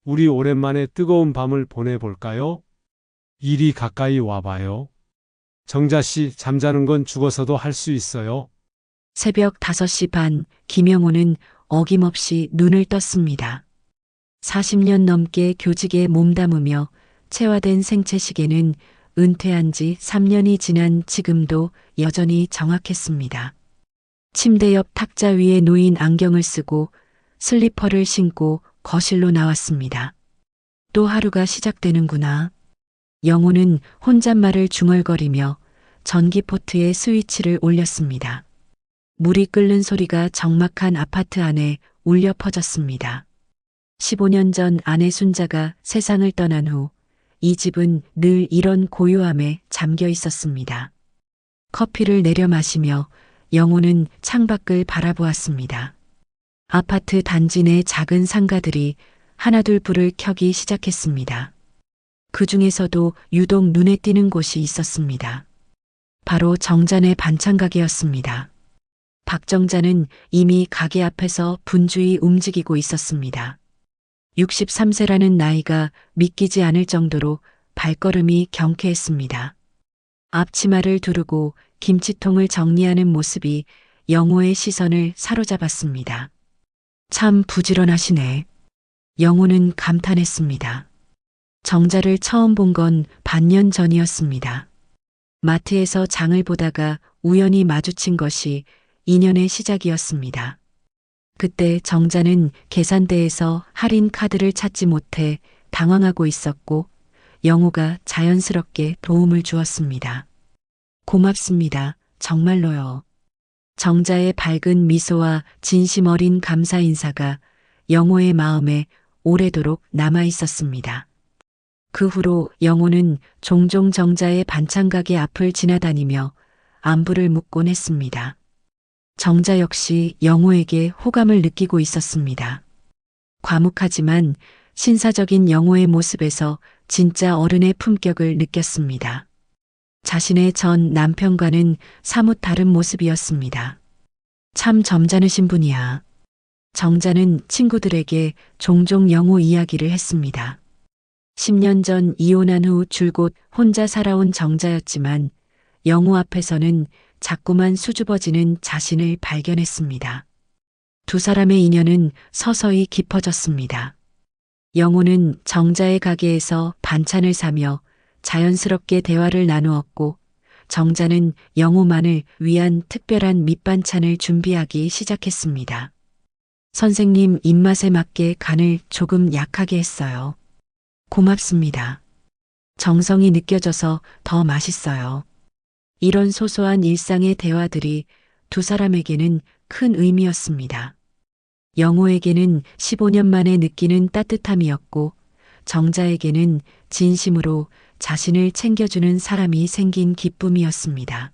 우리 오랜만에 뜨거운 밤을 보내볼까요? 이리 가까이 와봐요. 정자 씨, 잠자는 건 죽어서도 할 수 있어요. 새벽 5시 반, 김영호는 어김없이 눈을 떴습니다. 40년 넘게 교직에 몸담으며 체화된 생체시계는 은퇴한 지 3년이 지난 지금도 여전히 정확했습니다. 침대 옆 탁자 위에 놓인 안경을 쓰고 슬리퍼를 신고 거실로 나왔습니다. 또 하루가 시작되는구나. 영호는 혼잣말을 중얼거리며 전기포트에 스위치를 올렸습니다. 물이 끓는 소리가 적막한 아파트 안에 울려 퍼졌습니다. 15년 전 아내 순자가 세상을 떠난 후 이 집은 늘 이런 고요함에 잠겨 있었습니다. 커피를 내려 마시며 영호는 창밖을 바라보았습니다. 아파트 단지 내 작은 상가들이 하나둘 불을 켜기 시작했습니다. 그 중에서도 유독 눈에 띄는 곳이 있었습니다. 바로 정자네 반찬 가게였습니다. 박정자는 이미 가게 앞에서 분주히 움직이고 있었습니다. 63세라는 나이가 믿기지 않을 정도로 발걸음이 경쾌했습니다. 앞치마를 두르고 김치통을 정리하는 모습이 영호의 시선을 사로잡았습니다. 참 부지런하시네. 영호는 감탄했습니다. 정자를 처음 본 건 반년 전이었습니다. 마트에서 장을 보다가 우연히 마주친 것이 인연의 시작이었습니다. 그때 정자는 계산대에서 할인 카드를 찾지 못해 당황하고 있었고 영호가 자연스럽게 도움을 주었습니다. 고맙습니다. 정말로요. 정자의 밝은 미소와 진심 어린 감사 인사가 영호의 마음에 오래도록 남아 있었습니다. 그 후로 영호는 종종 정자의 반찬 가게 앞을 지나다니며 안부를 묻곤 했습니다. 정자 역시 영호에게 호감을 느끼고 있었습니다. 과묵하지만 신사적인 영호의 모습에서 진짜 어른의 품격을 느꼈습니다. 자신의 전 남편과는 사뭇 다른 모습이었습니다. 참 점잖으신 분이야. 정자는 친구들에게 종종 영호 이야기를 했습니다. 10년 전 이혼한 후 줄곧 혼자 살아온 정자였지만 영호 앞에서는 자꾸만 수줍어지는 자신을 발견했습니다. 두 사람의 인연은 서서히 깊어졌습니다. 영호는 정자의 가게에서 반찬을 사며 자연스럽게 대화를 나누었고 정자는 영호만을 위한 특별한 밑반찬을 준비하기 시작했습니다. 선생님 입맛에 맞게 간을 조금 약하게 했어요. 고맙습니다. 정성이 느껴져서 더 맛있어요. 이런 소소한 일상의 대화들이 두 사람에게는 큰 의미였습니다. 영호에게는 15년 만에 느끼는 따뜻함이었고 정자에게는 진심으로 자신을 챙겨주는 사람이 생긴 기쁨이었습니다.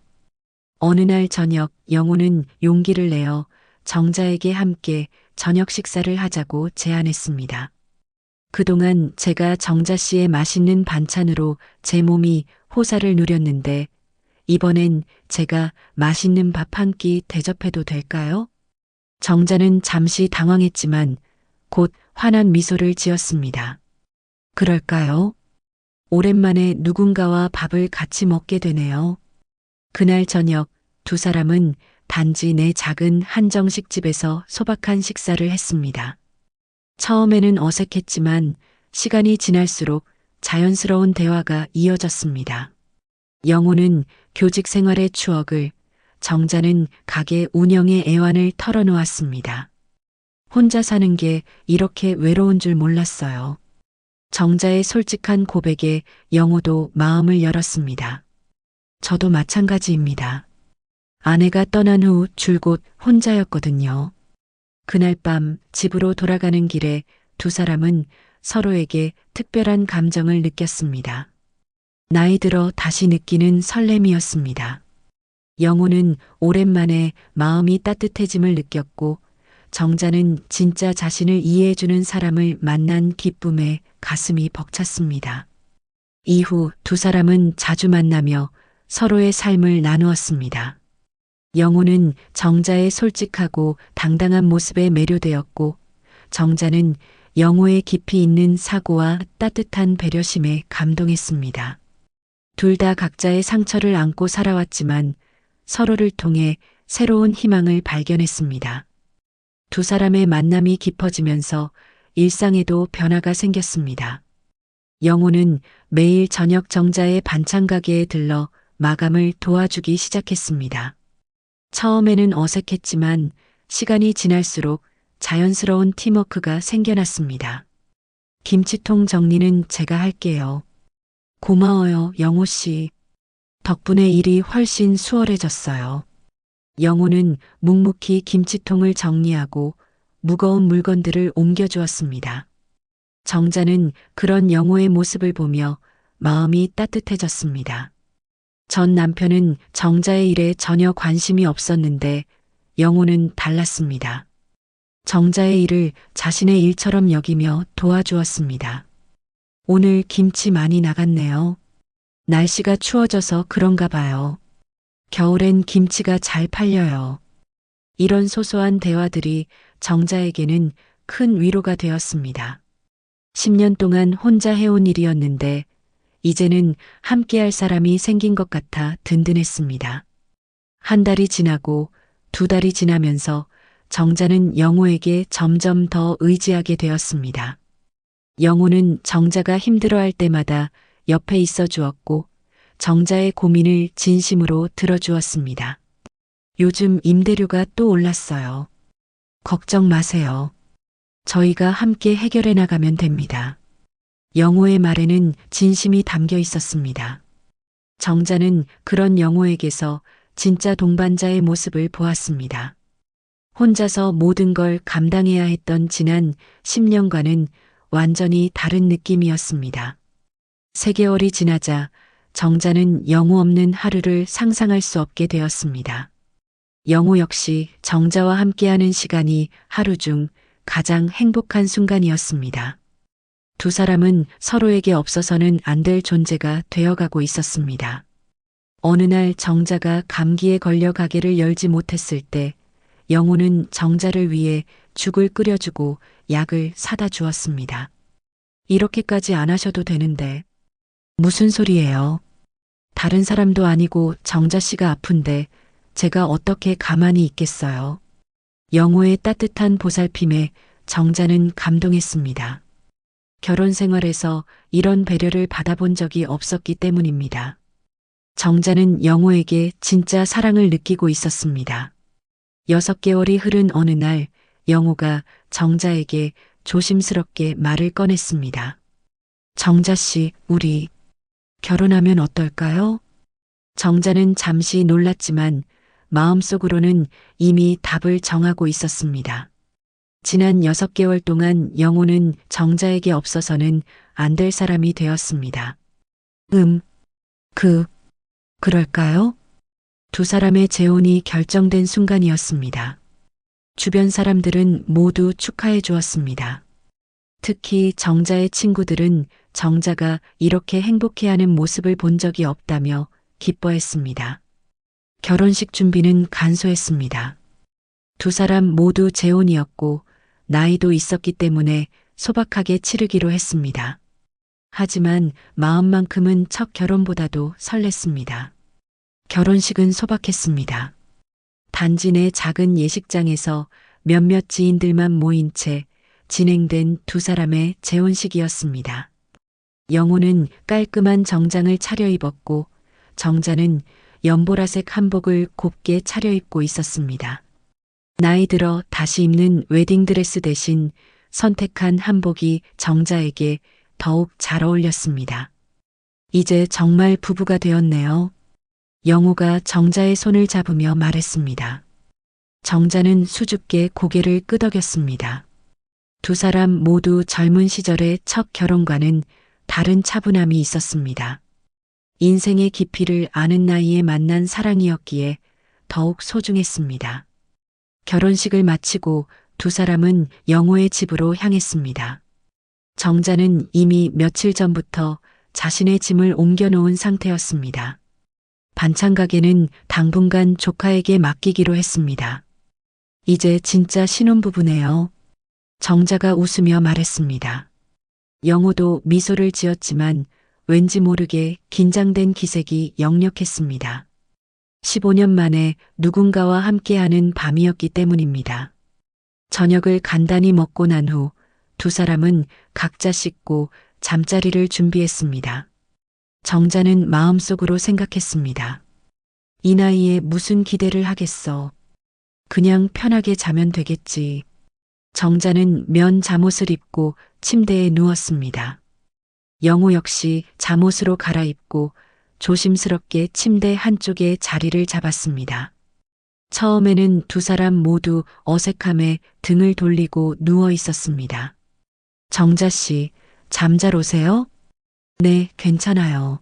어느 날 저녁 영호는 용기를 내어 정자에게 함께 저녁 식사를 하자고 제안했습니다. 그동안 제가 정자 씨의 맛있는 반찬으로 제 몸이 호사를 누렸는데 이번엔 제가 맛있는 밥 한 끼 대접해도 될까요? 정자는 잠시 당황했지만 곧 환한 미소를 지었습니다. 그럴까요? 오랜만에 누군가와 밥을 같이 먹게 되네요. 그날 저녁 두 사람은 단지 내 작은 한정식 집에서 소박한 식사를 했습니다. 처음에는 어색했지만 시간이 지날수록 자연스러운 대화가 이어졌습니다. 영호는 교직 생활의 추억을, 정자는 가게 운영의 애환을 털어놓았습니다. 혼자 사는 게 이렇게 외로운 줄 몰랐어요. 정자의 솔직한 고백에 영호도 마음을 열었습니다. 저도 마찬가지입니다. 아내가 떠난 후 줄곧 혼자였거든요. 그날 밤 집으로 돌아가는 길에 두 사람은 서로에게 특별한 감정을 느꼈습니다. 나이 들어 다시 느끼는 설렘이었습니다. 영호는 오랜만에 마음이 따뜻해짐을 느꼈고 정자는 진짜 자신을 이해해주는 사람을 만난 기쁨에 가슴이 벅찼습니다. 이후 두 사람은 자주 만나며 서로의 삶을 나누었습니다. 영호는 정자의 솔직하고 당당한 모습에 매료되었고 정자는 영호의 깊이 있는 사고와 따뜻한 배려심에 감동했습니다. 둘 다 각자의 상처를 안고 살아왔지만 서로를 통해 새로운 희망을 발견했습니다. 두 사람의 만남이 깊어지면서 일상에도 변화가 생겼습니다. 영호는 매일 저녁 정자의 반찬 가게에 들러 마감을 도와주기 시작했습니다. 처음에는 어색했지만 시간이 지날수록 자연스러운 팀워크가 생겨났습니다. 김치통 정리는 제가 할게요. 고마워요, 영호 씨. 덕분에 일이 훨씬 수월해졌어요. 영호는 묵묵히 김치통을 정리하고 무거운 물건들을 옮겨주었습니다. 정자는 그런 영호의 모습을 보며 마음이 따뜻해졌습니다. 전 남편은 정자의 일에 전혀 관심이 없었는데 영호는 달랐습니다. 정자의 일을 자신의 일처럼 여기며 도와주었습니다. 오늘 김치 많이 나갔네요. 날씨가 추워져서 그런가 봐요. 겨울엔 김치가 잘 팔려요. 이런 소소한 대화들이 정자에게는 큰 위로가 되었습니다. 10년 동안 혼자 해온 일이었는데 이제는 함께할 사람이 생긴 것 같아 든든했습니다. 한 달이 지나고 두 달이 지나면서 정자는 영호에게 점점 더 의지하게 되었습니다. 영호는 정자가 힘들어할 때마다 옆에 있어 주었고 정자의 고민을 진심으로 들어주었습니다. 요즘 임대료가 또 올랐어요. 걱정 마세요. 저희가 함께 해결해 나가면 됩니다. 영호의 말에는 진심이 담겨 있었습니다. 정자는 그런 영호에게서 진짜 동반자의 모습을 보았습니다. 혼자서 모든 걸 감당해야 했던 지난 10년과는 완전히 다른 느낌이었습니다. 3개월이 지나자 정자는 영호 없는 하루를 상상할 수 없게 되었습니다. 영호 역시 정자와 함께하는 시간이 하루 중 가장 행복한 순간이었습니다. 두 사람은 서로에게 없어서는 안 될 존재가 되어가고 있었습니다. 어느 날 정자가 감기에 걸려 가게를 열지 못했을 때 영호는 정자를 위해 죽을 끓여주고 약을 사다 주었습니다. 이렇게까지 안 하셔도 되는데. 무슨 소리예요? 다른 사람도 아니고 정자 씨가 아픈데 제가 어떻게 가만히 있겠어요? 영호의 따뜻한 보살핌에 정자는 감동했습니다. 결혼 생활에서 이런 배려를 받아본 적이 없었기 때문입니다. 정자는 영호에게 진짜 사랑을 느끼고 있었습니다. 6개월이 흐른 어느 날 영호가 정자에게 조심스럽게 말을 꺼냈습니다. 정자 씨, 우리 결혼하면 어떨까요? 정자는 잠시 놀랐지만 마음속으로는 이미 답을 정하고 있었습니다. 지난 6개월 동안 영호는 정자에게 없어서는 안 될 사람이 되었습니다. 그럴까요? 두 사람의 재혼이 결정된 순간이었습니다. 주변 사람들은 모두 축하해 주었습니다. 특히 정자의 친구들은 정자가 이렇게 행복해하는 모습을 본 적이 없다며 기뻐했습니다. 결혼식 준비는 간소했습니다. 두 사람 모두 재혼이었고 나이도 있었기 때문에 소박하게 치르기로 했습니다. 하지만 마음만큼은 첫 결혼보다도 설렜습니다. 결혼식은 소박했습니다. 단지 내 작은 예식장에서 몇몇 지인들만 모인 채 진행된 두 사람의 재혼식이었습니다. 영호는 깔끔한 정장을 차려입었고 정자는 연보라색 한복을 곱게 차려입고 있었습니다. 나이 들어 다시 입는 웨딩드레스 대신 선택한 한복이 정자에게 더욱 잘 어울렸습니다. 이제 정말 부부가 되었네요. 영호가 정자의 손을 잡으며 말했습니다. 정자는 수줍게 고개를 끄덕였습니다. 두 사람 모두 젊은 시절의 첫 결혼과는 다른 차분함이 있었습니다. 인생의 깊이를 아는 나이에 만난 사랑이었기에 더욱 소중했습니다. 결혼식을 마치고 두 사람은 영호의 집으로 향했습니다. 정자는 이미 며칠 전부터 자신의 짐을 옮겨놓은 상태였습니다. 반찬 가게는 당분간 조카에게 맡기기로 했습니다. 이제 진짜 신혼부부네요. 정자가 웃으며 말했습니다. 영호도 미소를 지었지만 왠지 모르게 긴장된 기색이 역력했습니다. 15년 만에 누군가와 함께하는 밤이었기 때문입니다. 저녁을 간단히 먹고 난 후 두 사람은 각자 씻고 잠자리를 준비했습니다. 정자는 마음속으로 생각했습니다. 이 나이에 무슨 기대를 하겠어. 그냥 편하게 자면 되겠지. 정자는 면 잠옷을 입고 침대에 누웠습니다. 영호 역시 잠옷으로 갈아입고 조심스럽게 침대 한쪽에 자리를 잡았습니다. 처음에는 두 사람 모두 어색함에 등을 돌리고 누워 있었습니다. 정자 씨, 잠잘 오세요? 네, 괜찮아요.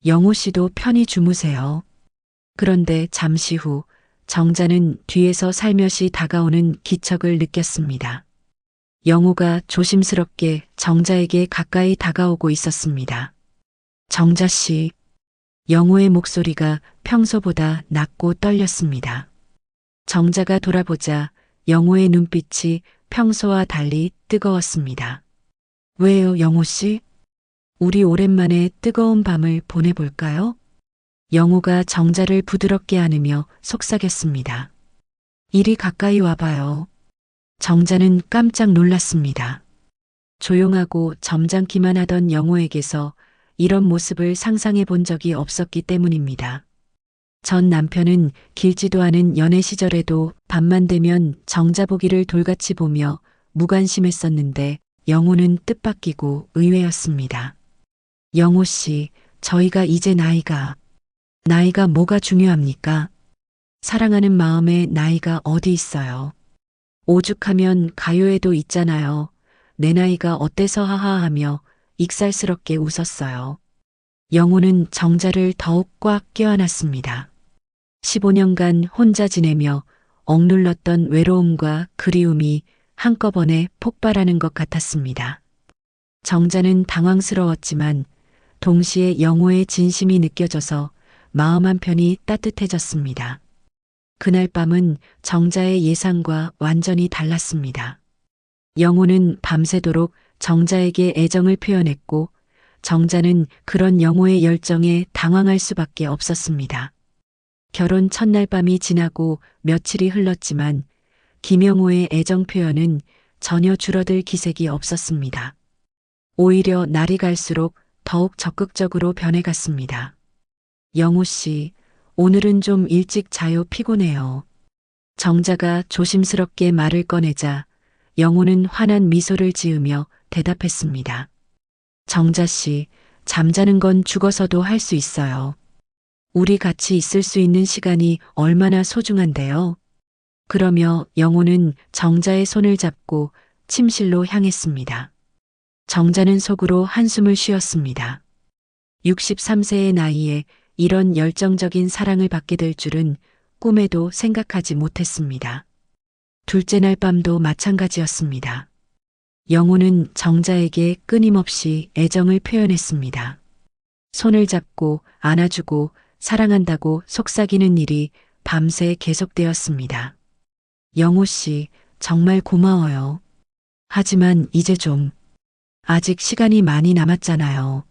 영호 씨도 편히 주무세요. 그런데 잠시 후 정자는 뒤에서 살며시 다가오는 기척을 느꼈습니다. 영호가 조심스럽게 정자에게 가까이 다가오고 있었습니다. 정자 씨, 영호의 목소리가 평소보다 낮고 떨렸습니다. 정자가 돌아보자 영호의 눈빛이 평소와 달리 뜨거웠습니다. 왜요, 영호 씨? 우리 오랜만에 뜨거운 밤을 보내볼까요? 영호가 정자를 부드럽게 안으며 속삭였습니다. 이리 가까이 와봐요. 정자는 깜짝 놀랐습니다. 조용하고 점잖기만 하던 영호에게서 이런 모습을 상상해 본 적이 없었기 때문입니다. 전 남편은 길지도 않은 연애 시절에도 밤만 되면 정자 보기를 돌같이 보며 무관심했었는데 영호는 뜻밖이고 의외였습니다. 영호 씨, 저희가 이제 나이가 뭐가 중요합니까? 사랑하는 마음에 나이가 어디 있어요? 오죽하면 가요에도 있잖아요. 내 나이가 어때서 하하하며 익살스럽게 웃었어요. 영호는 정자를 더욱 꽉 껴안았습니다. 15년간 혼자 지내며 억눌렀던 외로움과 그리움이 한꺼번에 폭발하는 것 같았습니다. 정자는 당황스러웠지만 동시에 영호의 진심이 느껴져서 마음 한편이 따뜻해졌습니다. 그날 밤은 정자의 예상과 완전히 달랐습니다. 영호는 밤새도록 정자에게 애정을 표현했고 정자는 그런 영호의 열정에 당황할 수밖에 없었습니다. 결혼 첫날 밤이 지나고 며칠이 흘렀지만 김영호의 애정 표현은 전혀 줄어들 기색이 없었습니다. 오히려 날이 갈수록 더욱 적극적으로 변해갔습니다. 영호 씨, 오늘은 좀 일찍 자요. 피곤해요. 정자가 조심스럽게 말을 꺼내자 영호는 환한 미소를 지으며 대답했습니다. 정자 씨, 잠자는 건 죽어서도 할 수 있어요. 우리 같이 있을 수 있는 시간이 얼마나 소중한데요. 그러며 영호는 정자의 손을 잡고 침실로 향했습니다. 정자는 속으로 한숨을 쉬었습니다. 63세의 나이에 이런 열정적인 사랑을 받게 될 줄은 꿈에도 생각하지 못했습니다. 둘째 날 밤도 마찬가지였습니다. 영호는 정자에게 끊임없이 애정을 표현했습니다. 손을 잡고 안아주고 사랑한다고 속삭이는 일이 밤새 계속되었습니다. 영호 씨, 정말 고마워요. 하지만 이제 좀, 아직 시간이 많이 남았잖아요.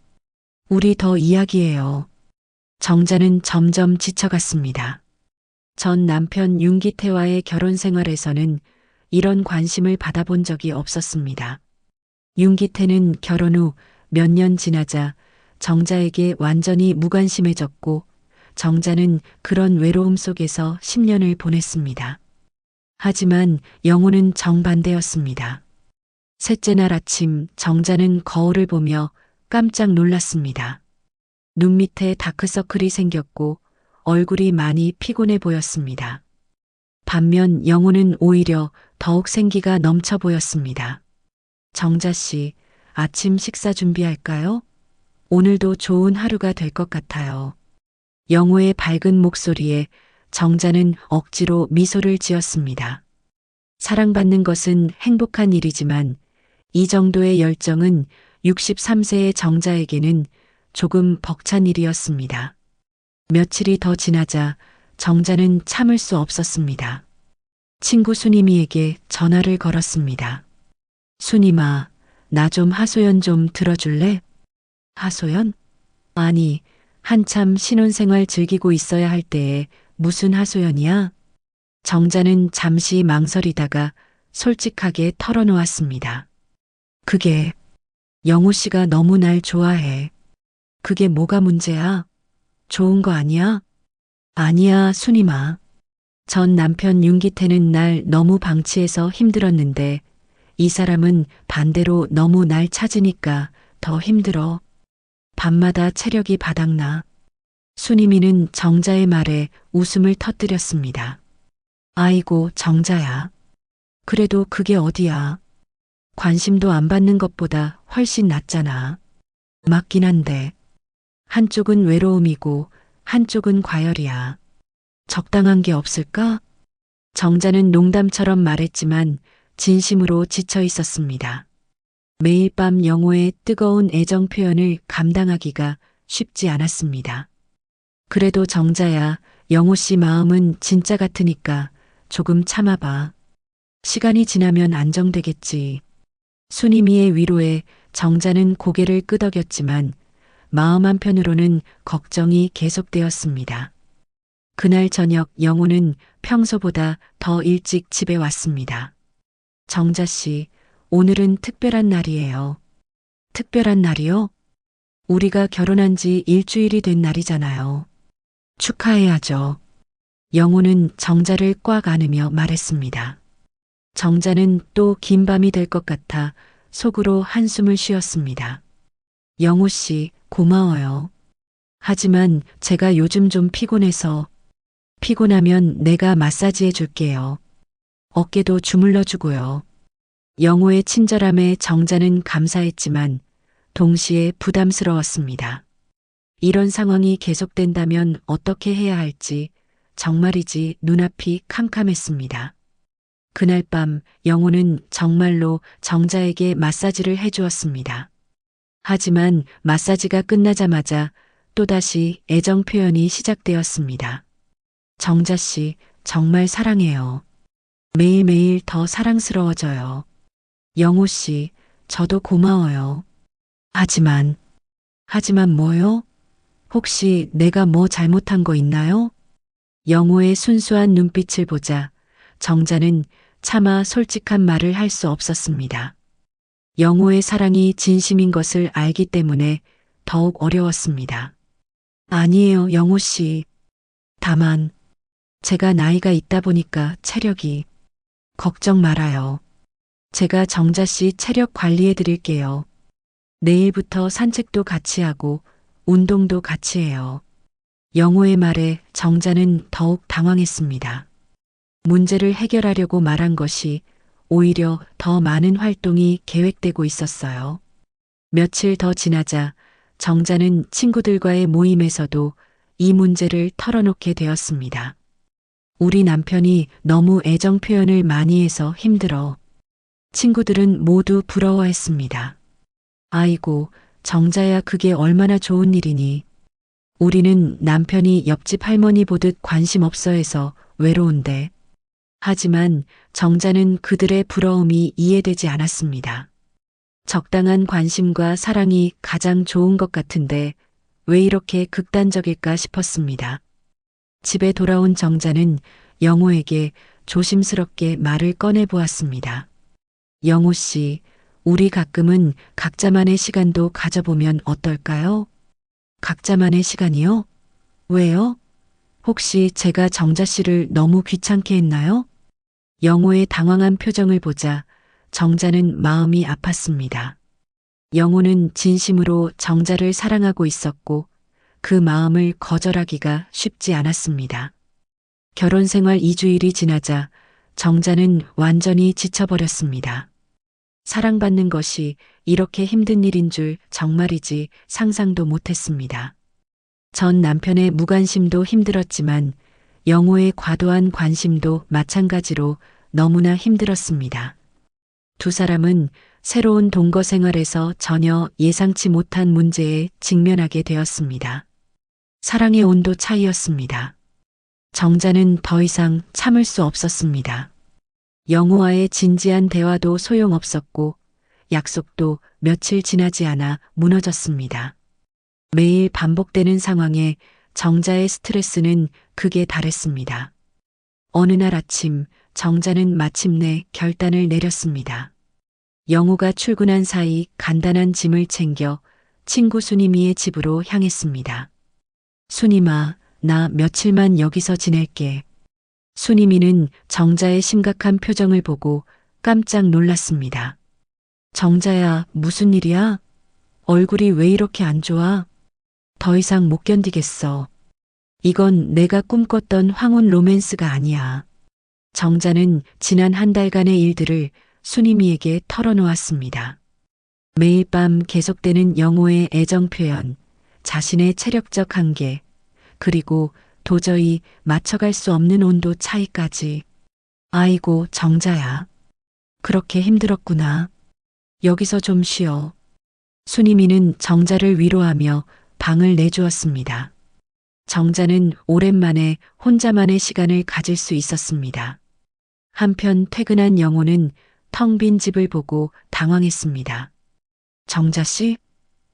우리 더 이야기해요. 정자는 점점 지쳐갔습니다. 전 남편 윤기태와의 결혼 생활에서는 이런 관심을 받아본 적이 없었습니다. 윤기태는 결혼 후 몇 년 지나자 정자에게 완전히 무관심해졌고 정자는 그런 외로움 속에서 10년을 보냈습니다. 하지만 영호는 정반대였습니다. 셋째 날 아침 정자는 거울을 보며 깜짝 놀랐습니다. 눈 밑에 다크서클이 생겼고 얼굴이 많이 피곤해 보였습니다. 반면 영호는 오히려 더욱 생기가 넘쳐 보였습니다. 정자 씨, 아침 식사 준비할까요? 오늘도 좋은 하루가 될 것 같아요. 영호의 밝은 목소리에 정자는 억지로 미소를 지었습니다. 사랑받는 것은 행복한 일이지만 이 정도의 열정은 63세의 정자에게는 조금 벅찬 일이었습니다. 며칠이 더 지나자 정자는 참을 수 없었습니다. 친구 순임이에게 전화를 걸었습니다. 순임아, 나 좀 하소연 좀 들어줄래? 하소연? 아니, 한참 신혼생활 즐기고 있어야 할 때에 무슨 하소연이야? 정자는 잠시 망설이다가 솔직하게 털어놓았습니다. 그게 영호 씨가 너무 날 좋아해. 그게 뭐가 문제야? 좋은 거 아니야? 아니야, 순임아. 전 남편 윤기태는 날 너무 방치해서 힘들었는데 이 사람은 반대로 너무 날 찾으니까 더 힘들어. 밤마다 체력이 바닥나. 순이미는 정자의 말에 웃음을 터뜨렸습니다. 아이고, 정자야. 그래도 그게 어디야. 관심도 안 받는 것보다 훨씬 낫잖아. 맞긴 한데. 한쪽은 외로움이고 한쪽은 과열이야. 적당한 게 없을까? 정자는 농담처럼 말했지만 진심으로 지쳐 있었습니다. 매일 밤 영호의 뜨거운 애정 표현을 감당하기가 쉽지 않았습니다. 그래도 정자야, 영호 씨 마음은 진짜 같으니까 조금 참아봐. 시간이 지나면 안정되겠지. 순이미의 위로에 정자는 고개를 끄덕였지만 마음 한편으로는 걱정이 계속되었습니다. 그날 저녁 영호는 평소보다 더 일찍 집에 왔습니다. 정자 씨, 오늘은 특별한 날이에요. 특별한 날이요? 우리가 결혼한 지 일주일이 된 날이잖아요. 축하해야죠. 영호는 정자를 꽉 안으며 말했습니다. 정자는 또 긴 밤이 될 것 같아 속으로 한숨을 쉬었습니다. 영호 씨, 고마워요. 하지만 제가 요즘 좀 피곤해서 피곤하면 내가 마사지해 줄게요. 어깨도 주물러 주고요. 영호의 친절함에 정자는 감사했지만 동시에 부담스러웠습니다. 이런 상황이 계속된다면 어떻게 해야 할지 정말이지 눈앞이 캄캄했습니다. 그날 밤 영호는 정말로 정자에게 마사지를 해주었습니다. 하지만 마사지가 끝나자마자 또다시 애정 표현이 시작되었습니다. 정자 씨, 정말 사랑해요. 매일매일 더 사랑스러워져요. 영호 씨, 저도 고마워요. 하지만 뭐요? 혹시 내가 뭐 잘못한 거 있나요? 영호의 순수한 눈빛을 보자 정자는 차마 솔직한 말을 할 수 없었습니다. 영호의 사랑이 진심인 것을 알기 때문에 더욱 어려웠습니다. 아니에요, 영호 씨. 다만 제가 나이가 있다 보니까 체력이 걱정 말아요. 제가 정자 씨 체력 관리해 드릴게요. 내일부터 산책도 같이 하고 운동도 같이 해요. 영호의 말에 정자는 더욱 당황했습니다. 문제를 해결하려고 말한 것이 오히려 더 많은 활동이 계획되고 있었어요. 며칠 더 지나자 정자는 친구들과의 모임에서도 이 문제를 털어놓게 되었습니다. 우리 남편이 너무 애정 표현을 많이 해서 힘들어. 친구들은 모두 부러워했습니다. 아이고, 정자야, 그게 얼마나 좋은 일이니. 우리는 남편이 옆집 할머니 보듯 관심 없어 해서 외로운데. 하지만 정자는 그들의 부러움이 이해되지 않았습니다. 적당한 관심과 사랑이 가장 좋은 것 같은데 왜 이렇게 극단적일까 싶었습니다. 집에 돌아온 정자는 영호에게 조심스럽게 말을 꺼내 보았습니다. 영호 씨, 우리 가끔은 각자만의 시간도 가져보면 어떨까요? 각자만의 시간이요? 왜요? 혹시 제가 정자 씨를 너무 귀찮게 했나요? 영호의 당황한 표정을 보자 정자는 마음이 아팠습니다. 영호는 진심으로 정자를 사랑하고 있었고 그 마음을 거절하기가 쉽지 않았습니다. 결혼 생활 2주일이 지나자 정자는 완전히 지쳐버렸습니다. 사랑받는 것이 이렇게 힘든 일인 줄 정말이지 상상도 못했습니다. 전 남편의 무관심도 힘들었지만 영호의 과도한 관심도 마찬가지로 너무나 힘들었습니다. 두 사람은 새로운 동거 생활에서 전혀 예상치 못한 문제에 직면하게 되었습니다. 사랑의 온도 차이였습니다. 정자는 더 이상 참을 수 없었습니다. 영호와의 진지한 대화도 소용없었고 약속도 며칠 지나지 않아 무너졌습니다. 매일 반복되는 상황에 정자의 스트레스는 극에 달했습니다. 어느 날 아침 정자는 마침내 결단을 내렸습니다. 영호가 출근한 사이 간단한 짐을 챙겨 친구 순이미의 집으로 향했습니다. 순이마, 나 며칠만 여기서 지낼게. 순이미는 정자의 심각한 표정을 보고 깜짝 놀랐습니다. 정자야, 무슨 일이야? 얼굴이 왜 이렇게 안 좋아? 더 이상 못 견디겠어. 이건 내가 꿈꿨던 황혼 로맨스가 아니야. 정자는 지난 한 달간의 일들을 순이미에게 털어놓았습니다. 매일 밤 계속되는 영호의 애정 표현, 자신의 체력적 한계, 그리고 도저히 맞춰갈 수 없는 온도 차이까지. 아이고, 정자야. 그렇게 힘들었구나. 여기서 좀 쉬어. 순이미는 정자를 위로하며 방을 내주었습니다. 정자는 오랜만에 혼자만의 시간을 가질 수 있었습니다. 한편 퇴근한 영호는 텅 빈 집을 보고 당황했습니다. 정자 씨?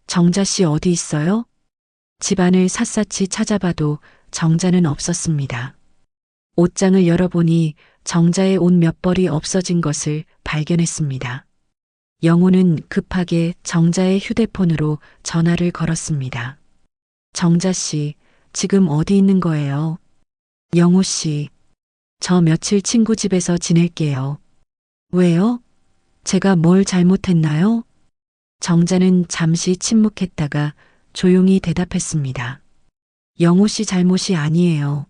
정자 씨 어디 있어요? 집안을 샅샅이 찾아봐도 정자는 없었습니다. 옷장을 열어보니 정자의 옷 몇 벌이 없어진 것을 발견했습니다. 영호는 급하게 정자의 휴대폰으로 전화를 걸었습니다. 정자 씨, 지금 어디 있는 거예요? 영호 씨, 저 며칠 친구 집에서 지낼게요. 왜요? 제가 뭘 잘못했나요? 정자는 잠시 침묵했다가 조용히 대답했습니다. 영호 씨 잘못이 아니에요.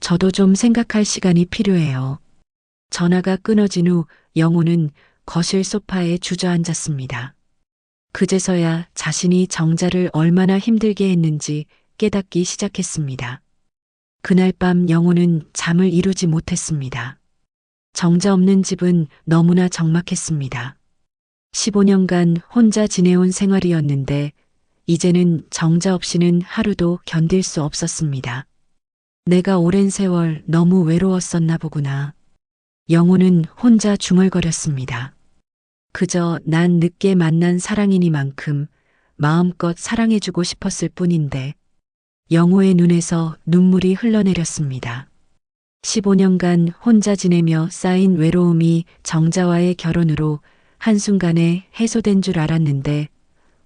저도 좀 생각할 시간이 필요해요. 전화가 끊어진 후 영호는 거실 소파에 주저앉았습니다. 그제서야 자신이 정자를 얼마나 힘들게 했는지 깨닫기 시작했습니다. 그날 밤 영호는 잠을 이루지 못했습니다. 정자 없는 집은 너무나 적막했습니다. 15년간 혼자 지내온 생활이었는데 이제는 정자 없이는 하루도 견딜 수 없었습니다. 내가 오랜 세월 너무 외로웠었나 보구나. 영호는 혼자 중얼거렸습니다. 그저 난 늦게 만난 사랑이니만큼 마음껏 사랑해주고 싶었을 뿐인데 영호의 눈에서 눈물이 흘러내렸습니다. 15년간 혼자 지내며 쌓인 외로움이 정자와의 결혼으로 한순간에 해소된 줄 알았는데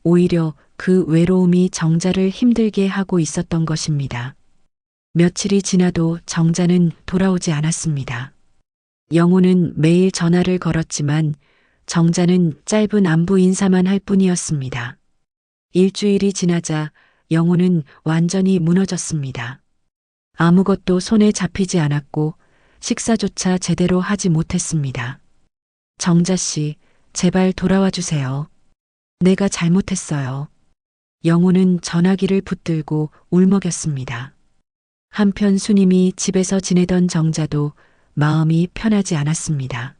오히려 그 외로움이 정자를 힘들게 하고 있었던 것입니다. 며칠이 지나도 정자는 돌아오지 않았습니다. 영호는 매일 전화를 걸었지만 정자는 짧은 안부 인사만 할 뿐이었습니다. 일주일이 지나자 영호는 완전히 무너졌습니다. 아무것도 손에 잡히지 않았고 식사조차 제대로 하지 못했습니다. 정자 씨, 제발 돌아와 주세요. 내가 잘못했어요. 영호는 전화기를 붙들고 울먹였습니다. 한편 순임이 집에서 지내던 정자도 마음이 편하지 않았습니다.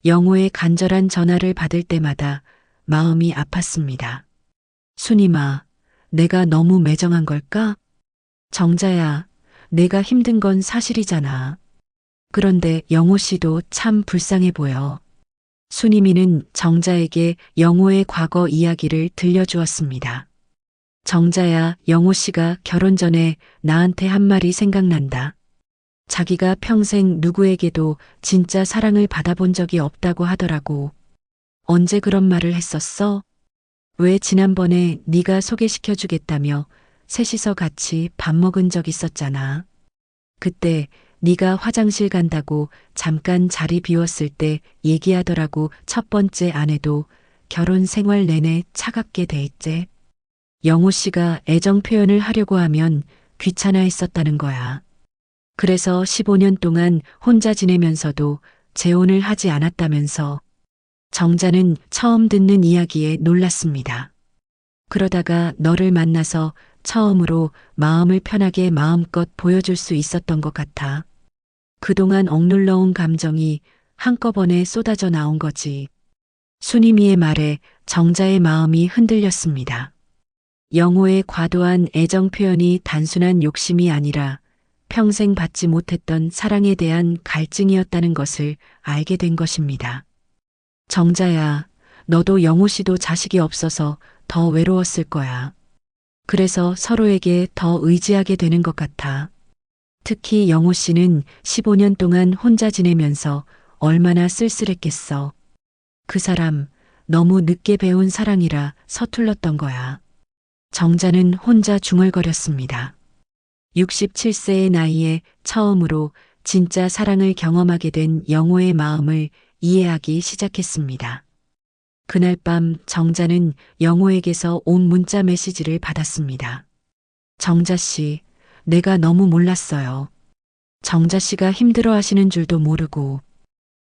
영호의 간절한 전화를 받을 때마다 마음이 아팠습니다. 순임아, 내가 너무 매정한 걸까? 정자야, 내가 힘든 건 사실이잖아. 그런데 영호 씨도 참 불쌍해 보여. 순이미는 정자에게 영호의 과거 이야기를 들려주었습니다. 정자야, 영호 씨가 결혼 전에 나한테 한 말이 생각난다. 자기가 평생 누구에게도 진짜 사랑을 받아본 적이 없다고 하더라고. 언제 그런 말을 했었어? 왜 지난번에 네가 소개시켜주겠다며 셋이서 같이 밥 먹은 적 있었잖아. 그때 네가 화장실 간다고 잠깐 자리 비웠을 때 얘기하더라고. 첫 번째 아내도 결혼 생활 내내 차갑게 대했제. 영호 씨가 애정 표현을 하려고 하면 귀찮아했었다는 거야. 그래서 15년 동안 혼자 지내면서도 재혼을 하지 않았다면서. 정자는 처음 듣는 이야기에 놀랐습니다. 그러다가 너를 만나서 처음으로 마음을 편하게 마음껏 보여줄 수 있었던 것 같아. 그동안 억눌러온 감정이 한꺼번에 쏟아져 나온 거지. 순이미의 말에 정자의 마음이 흔들렸습니다. 영호의 과도한 애정 표현이 단순한 욕심이 아니라 평생 받지 못했던 사랑에 대한 갈증이었다는 것을 알게 된 것입니다. 정자야, 너도 영호 씨도 자식이 없어서 더 외로웠을 거야. 그래서 서로에게 더 의지하게 되는 것 같아. 특히 영호 씨는 15년 동안 혼자 지내면서 얼마나 쓸쓸했겠어. 그 사람 너무 늦게 배운 사랑이라 서툴렀던 거야. 정자는 혼자 중얼거렸습니다. 67세의 나이에 처음으로 진짜 사랑을 경험하게 된 영호의 마음을 이해하기 시작했습니다. 그날 밤 정자는 영호에게서 온 문자 메시지를 받았습니다. 정자 씨, 내가 너무 몰랐어요. 정자 씨가 힘들어 하시는 줄도 모르고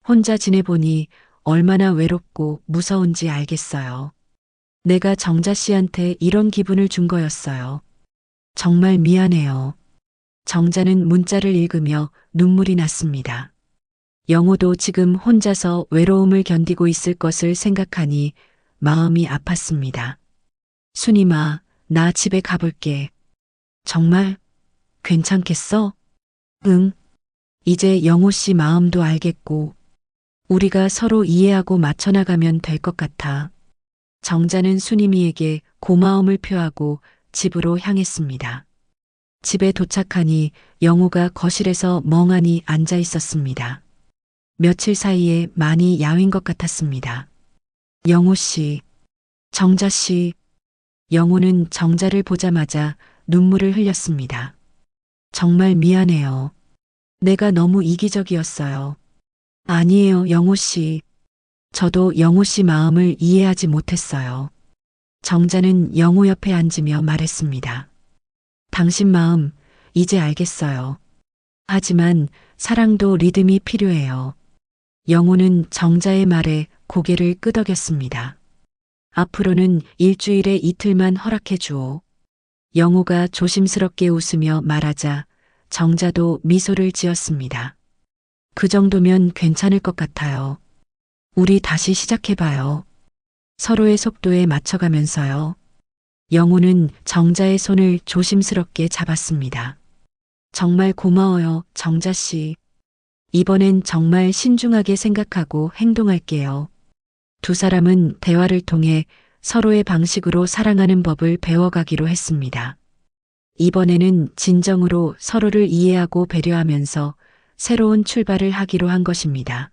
혼자 지내보니 얼마나 외롭고 무서운지 알겠어요. 내가 정자 씨한테 이런 기분을 준 거였어요. 정말 미안해요. 정자는 문자를 읽으며 눈물이 났습니다. 영호도 지금 혼자서 외로움을 견디고 있을 것을 생각하니 마음이 아팠습니다. 순임아, 나 집에 가볼게. 정말? 괜찮겠어? 응. 이제 영호 씨 마음도 알겠고, 우리가 서로 이해하고 맞춰나가면 될 것 같아. 정자는 순임이에게 고마움을 표하고 집으로 향했습니다. 집에 도착하니 영호가 거실에서 멍하니 앉아 있었습니다. 며칠 사이에 많이 야윈 것 같았습니다. 영호 씨, 정자 씨. 영호는 정자를 보자마자 눈물을 흘렸습니다. 정말 미안해요. 내가 너무 이기적이었어요. 아니에요, 영호 씨. 저도 영호 씨 마음을 이해하지 못했어요. 정자는 영호 옆에 앉으며 말했습니다. 당신 마음 이제 알겠어요. 하지만 사랑도 리듬이 필요해요. 영호는 정자의 말에 고개를 끄덕였습니다. 앞으로는 일주일에 이틀만 허락해 주오. 영호가 조심스럽게 웃으며 말하자 정자도 미소를 지었습니다. 그 정도면 괜찮을 것 같아요. 우리 다시 시작해봐요. 서로의 속도에 맞춰가면서요. 영호는 정자의 손을 조심스럽게 잡았습니다. 정말 고마워요, 정자 씨. 이번엔 정말 신중하게 생각하고 행동할게요. 두 사람은 대화를 통해 서로의 방식으로 사랑하는 법을 배워가기로 했습니다. 이번에는 진정으로 서로를 이해하고 배려하면서 새로운 출발을 하기로 한 것입니다.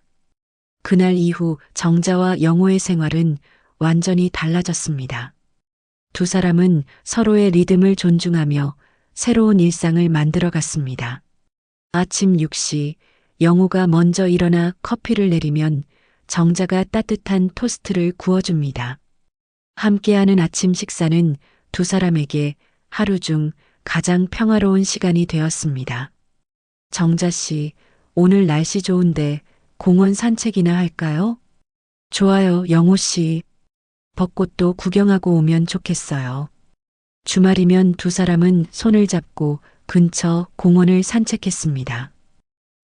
그날 이후 정자와 영호의 생활은 완전히 달라졌습니다. 두 사람은 서로의 리듬을 존중하며 새로운 일상을 만들어 갔습니다. 아침 6시 영호가 먼저 일어나 커피를 내리면 정자가 따뜻한 토스트를 구워줍니다. 함께하는 아침 식사는 두 사람에게 하루 중 가장 평화로운 시간이 되었습니다. 정자 씨, 오늘 날씨 좋은데 공원 산책이나 할까요? 좋아요, 영호 씨. 벚꽃도 구경하고 오면 좋겠어요. 주말이면 두 사람은 손을 잡고 근처 공원을 산책했습니다.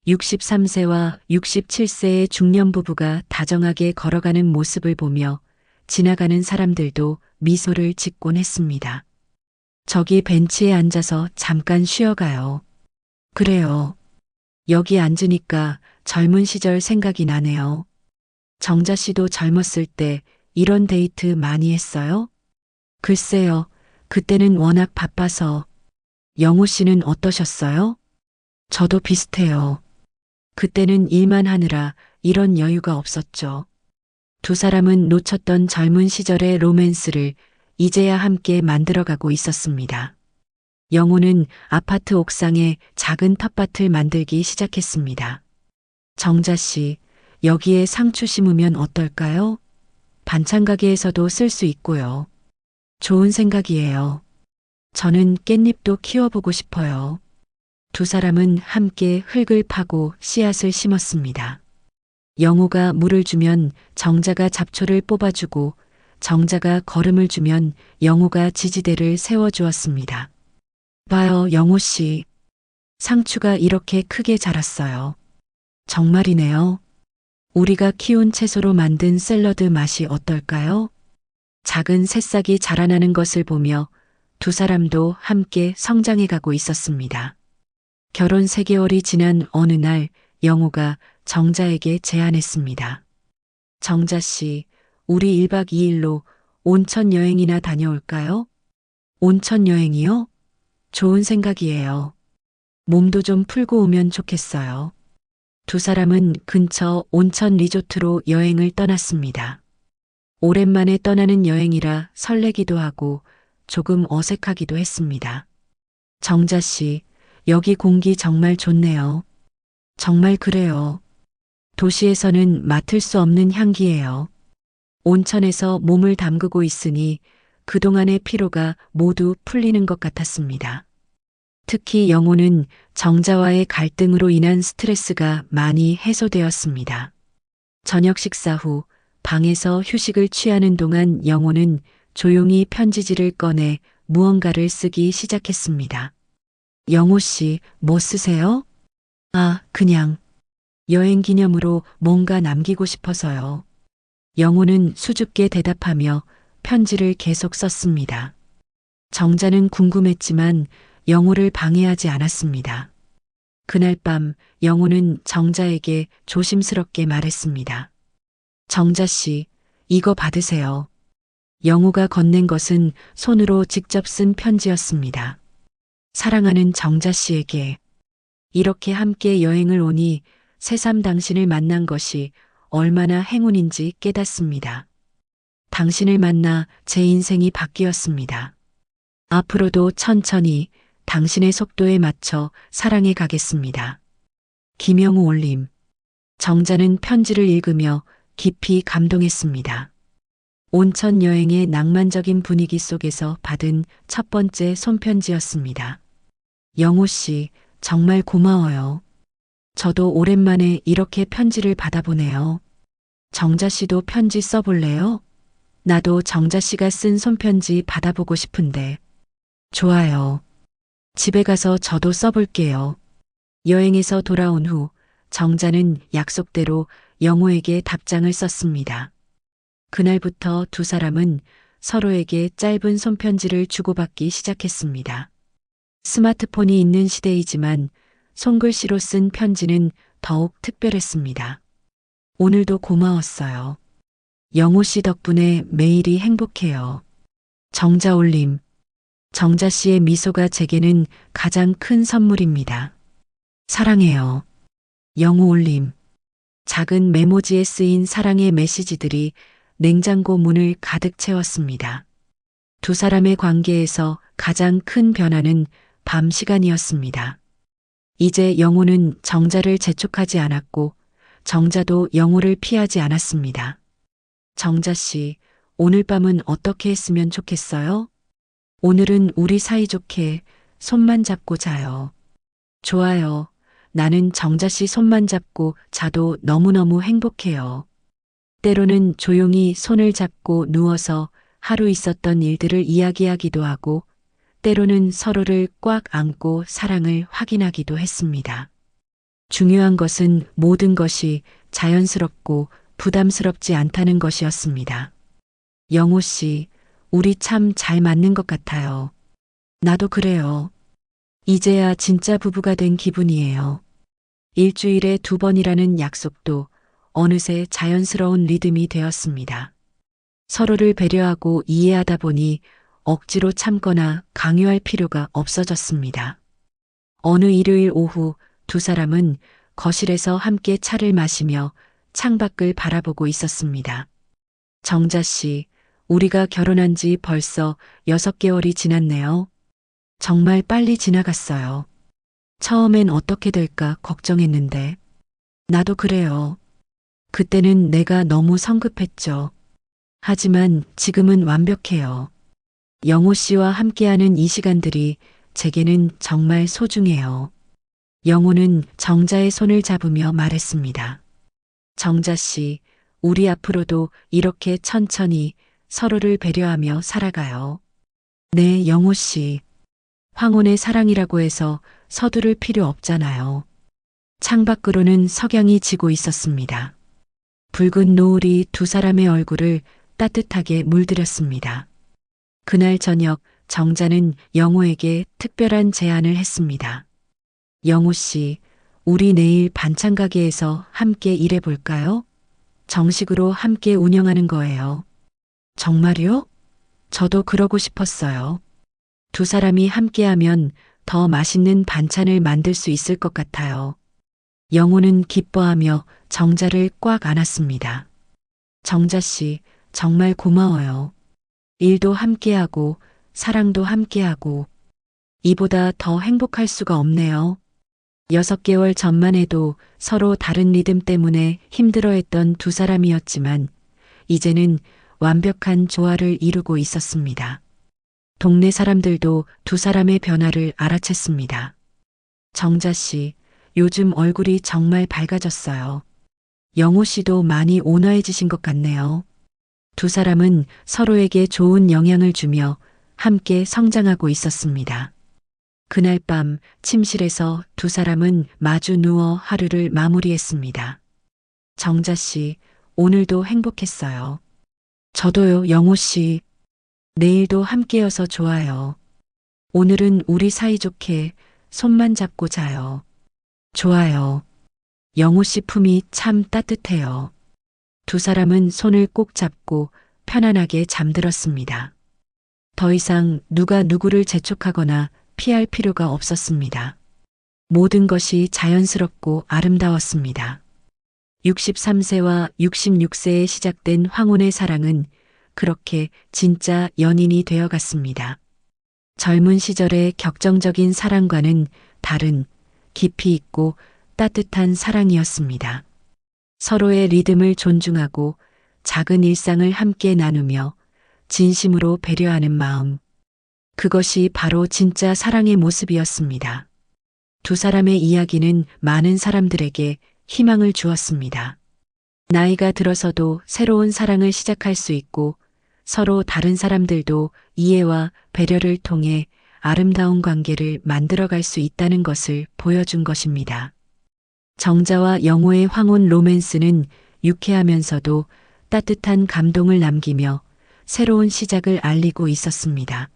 63세와 67세의 중년 부부가 다정하게 걸어가는 모습을 보며 지나가는 사람들도 미소를 짓곤 했습니다. 저기 벤치에 앉아서 잠깐 쉬어가요. 그래요. 여기 앉으니까 젊은 시절 생각이 나네요. 정자 씨도 젊었을 때 이런 데이트 많이 했어요? 글쎄요. 그때는 워낙 바빠서. 영호 씨는 어떠셨어요? 저도 비슷해요. 그때는 일만 하느라 이런 여유가 없었죠. 두 사람은 놓쳤던 젊은 시절의 로맨스를 이제야 함께 만들어가고 있었습니다. 영호는 아파트 옥상에 작은 텃밭을 만들기 시작했습니다. 정자 씨, 여기에 상추 심으면 어떨까요? 반찬 가게에서도 쓸 수 있고요. 좋은 생각이에요. 저는 깻잎도 키워보고 싶어요. 두 사람은 함께 흙을 파고 씨앗을 심었습니다. 영호가 물을 주면 정자가 잡초를 뽑아주고 정자가 거름을 주면 영호가 지지대를 세워주었습니다. 봐요, 영호 씨. 상추가 이렇게 크게 자랐어요. 정말이네요. 우리가 키운 채소로 만든 샐러드 맛이 어떨까요? 작은 새싹이 자라나는 것을 보며 두 사람도 함께 성장해 가고 있었습니다. 결혼 3개월이 지난 어느 날 영호가 정자에게 제안했습니다. 정자 씨, 우리 1박 2일로 온천 여행이나 다녀올까요? 온천 여행이요? 좋은 생각이에요. 몸도 좀 풀고 오면 좋겠어요. 두 사람은 근처 온천 리조트로 여행을 떠났습니다. 오랜만에 떠나는 여행이라 설레기도 하고 조금 어색하기도 했습니다. 정자 씨, 여기 공기 정말 좋네요. 정말 그래요. 도시에서는 맡을 수 없는 향기예요. 온천에서 몸을 담그고 있으니 그동안의 피로가 모두 풀리는 것 같았습니다. 특히 영호는 정자와의 갈등으로 인한 스트레스가 많이 해소되었습니다. 저녁 식사 후 방에서 휴식을 취하는 동안 영호는 조용히 편지지를 꺼내 무언가를 쓰기 시작했습니다. 영호 씨, 뭐 쓰세요? 아, 그냥 여행 기념으로 뭔가 남기고 싶어서요. 영호는 수줍게 대답하며 편지를 계속 썼습니다. 정자는 궁금했지만 영호를 방해하지 않았습니다. 그날 밤 영호는 정자에게 조심스럽게 말했습니다. 정자 씨, 이거 받으세요. 영호가 건넨 것은 손으로 직접 쓴 편지였습니다. 사랑하는 정자 씨에게 이렇게 함께 여행을 오니 새삼 당신을 만난 것이 얼마나 행운인지 깨닫습니다. 당신을 만나 제 인생이 바뀌었습니다. 앞으로도 천천히 당신의 속도에 맞춰 사랑해 가겠습니다. 김영우 올림. 정자는 편지를 읽으며 깊이 감동했습니다. 온천 여행의 낭만적인 분위기 속에서 받은 첫 번째 손편지였습니다. 영호 씨, 정말 고마워요. 저도 오랜만에 이렇게 편지를 받아보네요. 정자 씨도 편지 써볼래요? 나도 정자 씨가 쓴 손편지 받아보고 싶은데. 좋아요. 집에 가서 저도 써볼게요. 여행에서 돌아온 후 정자는 약속대로 영호에게 답장을 썼습니다. 그날부터 두 사람은 서로에게 짧은 손편지를 주고받기 시작했습니다. 스마트폰이 있는 시대이지만 손글씨로 쓴 편지는 더욱 특별했습니다. 오늘도 고마웠어요. 영호 씨 덕분에 매일이 행복해요. 정자 올림. 정자 씨의 미소가 제게는 가장 큰 선물입니다. 사랑해요. 영호 올림. 작은 메모지에 쓰인 사랑의 메시지들이 냉장고 문을 가득 채웠습니다. 두 사람의 관계에서 가장 큰 변화는 밤 시간이었습니다. 이제 영호는 정자를 재촉하지 않았고 정자도 영호를 피하지 않았습니다. 정자 씨, 오늘 밤은 어떻게 했으면 좋겠어요? 오늘은 우리 사이좋게 손만 잡고 자요. 좋아요. 나는 정자 씨 손만 잡고 자도 너무너무 행복해요. 때로는 조용히 손을 잡고 누워서 하루 있었던 일들을 이야기하기도 하고 때로는 서로를 꽉 안고 사랑을 확인하기도 했습니다. 중요한 것은 모든 것이 자연스럽고 부담스럽지 않다는 것이었습니다. 영호 씨, 우리 참 잘 맞는 것 같아요. 나도 그래요. 이제야 진짜 부부가 된 기분이에요. 일주일에 2번이라는 약속도 어느새 자연스러운 리듬이 되었습니다. 서로를 배려하고 이해하다 보니 억지로 참거나 강요할 필요가 없어졌습니다. 어느 일요일 오후 두 사람은 거실에서 함께 차를 마시며 창밖을 바라보고 있었습니다. 정자 씨, 우리가 결혼한 지 벌써 6개월이 지났네요. 정말 빨리 지나갔어요. 처음엔 어떻게 될까 걱정했는데. 나도 그래요. 그때는 내가 너무 성급했죠. 하지만 지금은 완벽해요. 영호 씨와 함께하는 이 시간들이 제게는 정말 소중해요. 영호는 정자의 손을 잡으며 말했습니다. 정자 씨, 우리 앞으로도 이렇게 천천히 서로를 배려하며 살아가요. 네, 영호 씨. 황혼의 사랑이라고 해서 서두를 필요 없잖아요. 창밖으로는 석양이 지고 있었습니다. 붉은 노을이 두 사람의 얼굴을 따뜻하게 물들였습니다. 그날 저녁 정자는 영호에게 특별한 제안을 했습니다. 영호 씨, 우리 내일 반찬 가게에서 함께 일해볼까요? 정식으로 함께 운영하는 거예요. 정말요? 저도 그러고 싶었어요. 두 사람이 함께하면 더 맛있는 반찬을 만들 수 있을 것 같아요. 영호는 기뻐하며 정자를 꽉 안았습니다. 정자 씨, 정말 고마워요. 일도 함께하고 사랑도 함께하고 이보다 더 행복할 수가 없네요. 6개월 전만 해도 서로 다른 리듬 때문에 힘들어했던 두 사람이었지만 이제는 완벽한 조화를 이루고 있었습니다. 동네 사람들도 두 사람의 변화를 알아챘습니다. 정자 씨, 요즘 얼굴이 정말 밝아졌어요. 영호 씨도 많이 온화해지신 것 같네요. 두 사람은 서로에게 좋은 영향을 주며 함께 성장하고 있었습니다. 그날 밤 침실에서 두 사람은 마주 누워 하루를 마무리했습니다. 정자 씨, 오늘도 행복했어요. 저도요, 영호 씨. 내일도 함께여서 좋아요. 오늘은 우리 사이좋게 손만 잡고 자요. 좋아요. 영호 씨 품이 참 따뜻해요. 두 사람은 손을 꼭 잡고 편안하게 잠들었습니다. 더 이상 누가 누구를 재촉하거나 피할 필요가 없었습니다. 모든 것이 자연스럽고 아름다웠습니다. 63세와 66세에 시작된 황혼의 사랑은 그렇게 진짜 연인이 되어갔습니다. 젊은 시절의 격정적인 사랑과는 다른 깊이 있고 따뜻한 사랑이었습니다. 서로의 리듬을 존중하고 작은 일상을 함께 나누며 진심으로 배려하는 마음. 그것이 바로 진짜 사랑의 모습이었습니다. 두 사람의 이야기는 많은 사람들에게 희망을 주었습니다. 나이가 들어서도 새로운 사랑을 시작할 수 있고 서로 다른 사람들도 이해와 배려를 통해 아름다운 관계를 만들어갈 수 있다는 것을 보여준 것입니다. 정자와 영호의 황혼 로맨스는 유쾌하면서도 따뜻한 감동을 남기며 새로운 시작을 알리고 있었습니다.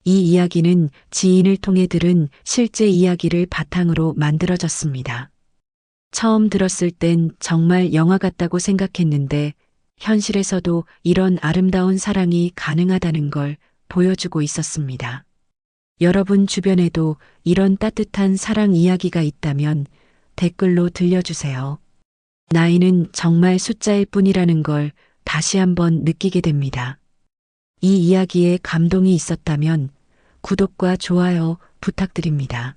이 이야기는 지인을 통해 들은 실제 이야기를 바탕으로 만들어졌습니다. 처음 들었을 땐 정말 영화 같다고 생각했는데 현실에서도 이런 아름다운 사랑이 가능하다는 걸 보여주고 있었습니다. 여러분 주변에도 이런 따뜻한 사랑 이야기가 있다면 댓글로 들려주세요. 나이는 정말 숫자일 뿐이라는 걸 다시 한번 느끼게 됩니다. 이 이야기에 감동이 있었다면 구독과 좋아요 부탁드립니다.